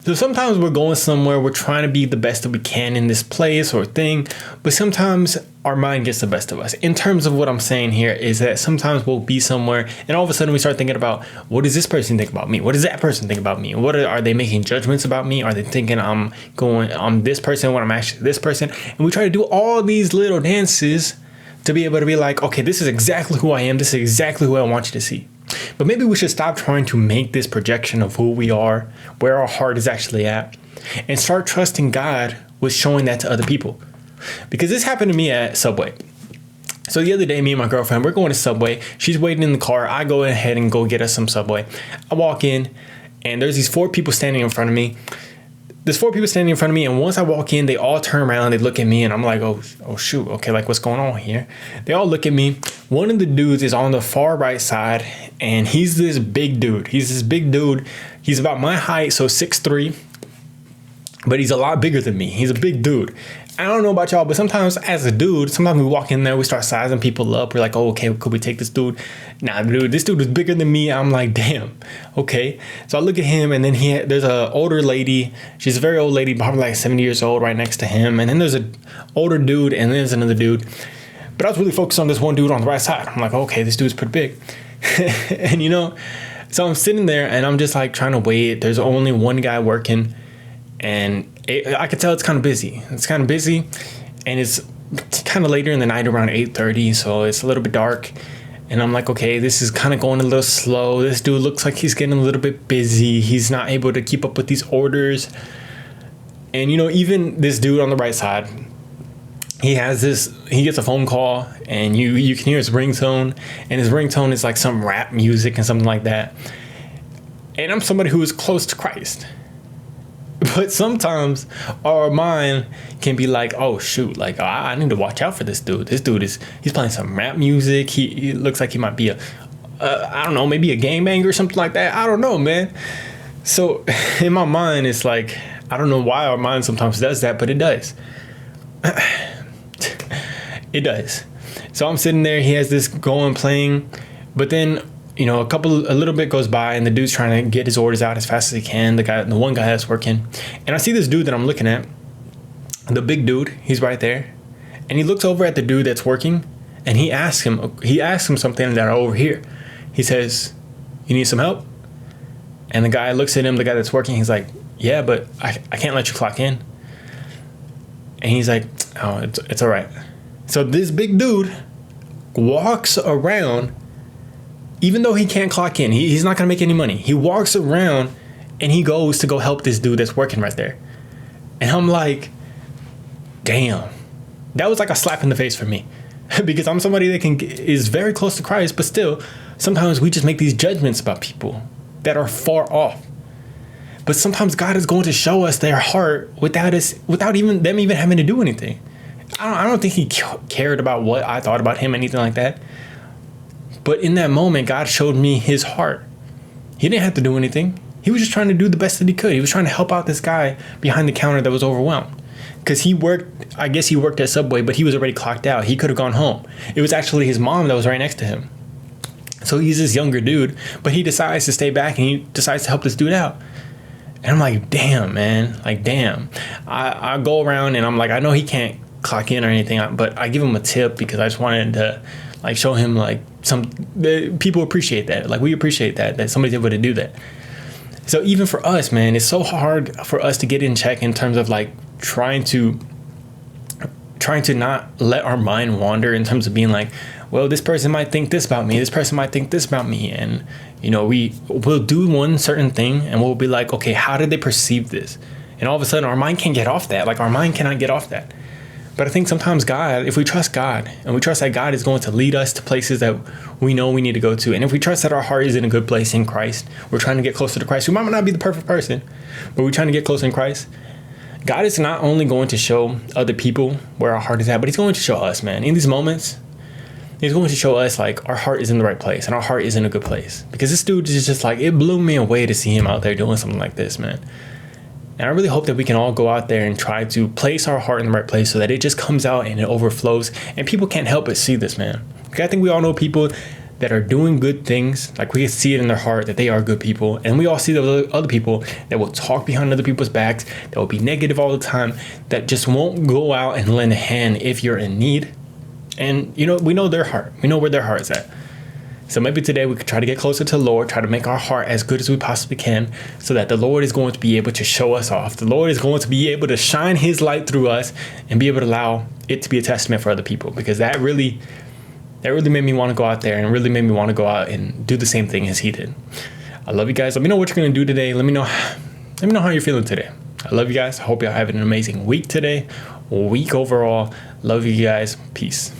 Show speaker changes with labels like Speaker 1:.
Speaker 1: So sometimes we're going somewhere, we're trying to be the best that we can in this place or thing, but sometimes our mind gets the best of us. In terms of what I'm saying here is that sometimes we'll be somewhere and all of a sudden we start thinking about, what does this person think about me? What does that person think about me? Are they making judgments about me? Are they thinking I'm this person when I'm actually this person? And we try to do all these little dances to be able to be like, okay, this is exactly who I am. This is exactly who I want you to see. But maybe we should stop trying to make this projection of who we are, where our heart is actually at, and start trusting God with showing that to other people. Because this happened to me at Subway. So the other day, me and my girlfriend, we're going to Subway. She's waiting in the car. I go ahead and go get us some Subway. I walk in, and there's these 4 people standing in front of me. There's 4 people standing in front of me, and once I walk in, they all turn around, they look at me, and I'm like, oh shoot, okay, like what's going on here? They all look at me. One of the dudes is on the far right side, and he's this big dude. He's about my height, so 6'3", but he's a lot bigger than me. He's a big dude. I don't know about y'all, but sometimes as a dude, sometimes we walk in there, we start sizing people up. We're like, oh, okay, could we take this dude? Nah, dude, this dude is bigger than me. I'm like, damn, okay. So I look at him, and then there's an older lady. She's a very old lady, probably like 70 years old, right next to him. And then there's an older dude, and then there's another dude. But I was really focused on this one dude on the right side. I'm like, okay, this dude's pretty big. And so I'm sitting there, and I'm just like trying to wait. There's only one guy working, and I could tell it's kind of busy. It's kind of busy, and it's kind of later in the night, around 8:30, so it's a little bit dark. And I'm like, okay, this is kind of going a little slow. This dude looks like he's getting a little bit busy. He's not able to keep up with these orders. And even this dude on the right side, he gets a phone call, and you can hear his ringtone, and his ringtone is like some rap music and something like that. And I'm somebody who is close to Christ. But sometimes our mind can be like, oh shoot, like I need to watch out for this dude. This dude he's playing some rap music. He looks like he might be I don't know, maybe a gangbanger or something like that. I don't know, man. So in my mind, it's like, I don't know why our mind sometimes does that, but it does. It does. So I'm sitting there, he has this going playing, but then a little bit goes by, and the dude's trying to get his orders out as fast as he can. The one guy that's working, and I see this dude that I'm looking at, the big dude. He's right there, and he looks over at the dude that's working, and he asks him something that I overhear. He says, "You need some help?" And the guy looks at him. The guy that's working, he's like, "Yeah, but I can't let you clock in." And he's like, "Oh, it's all right." So this big dude walks around. Even though he can't clock in, he's not going to make any money. He walks around and he goes to go help this dude that's working right there. And I'm like, damn, that was like a slap in the face for me. Because I'm somebody that is very close to Christ, but still, sometimes we just make these judgments about people that are far off. But sometimes God is going to show us their heart without even them having to do anything. I don't think he cared about what I thought about him, anything like that. But in that moment, God showed me his heart. He didn't have to do anything. He was just trying to do the best that he could. He was trying to help out this guy behind the counter that was overwhelmed. Because he worked at Subway, but he was already clocked out. He could have gone home. It was actually his mom that was right next to him. So he's this younger dude, but he decides to stay back, and he decides to help this dude out. And I'm like, damn, man. Like, damn. I go around, and I'm like, I know he can't clock in or anything, but I give him a tip because I just wanted to like show him like people appreciate that. Like we appreciate that somebody's able to do that. So even for us, man, it's so hard for us to get in check in terms of like trying to not let our mind wander in terms of being like, well, this person might think this about me. This person might think this about me. And, we'll do one certain thing and we'll be like, okay, how did they perceive this? And all of a sudden our mind can't get off that. Like our mind cannot get off that. But I think sometimes God, if we trust God and we trust that God is going to lead us to places that we know we need to go to, and if we trust that our heart is in a good place in Christ, we're trying to get closer to Christ. We might not be the perfect person, but we're trying to get closer in Christ. God is not only going to show other people where our heart is at, but he's going to show us, man. In these moments, he's going to show us like our heart is in the right place and our heart is in a good place. Because this dude is just like, it blew me away to see him out there doing something like this, man. And I really hope that we can all go out there and try to place our heart in the right place so that it just comes out and it overflows. And people can't help but see this, man. Because I think we all know people that are doing good things, like we can see it in their heart that they are good people. And we all see those other people that will talk behind other people's backs, that will be negative all the time, that just won't go out and lend a hand if you're in need. And, you know, we know their heart. We know where their heart is at. So maybe today we could try to get closer to the Lord, try to make our heart as good as we possibly can, so that the Lord is going to be able to show us off. The Lord is going to be able to shine his light through us and be able to allow it to be a testament for other people, because that really made me want to go out there and really made me want to go out and do the same thing as he did. I love you guys. Let me know what you're going to do today. Let me know how you're feeling today. I love you guys. I hope y'all having an amazing week today, week overall. Love you guys. Peace.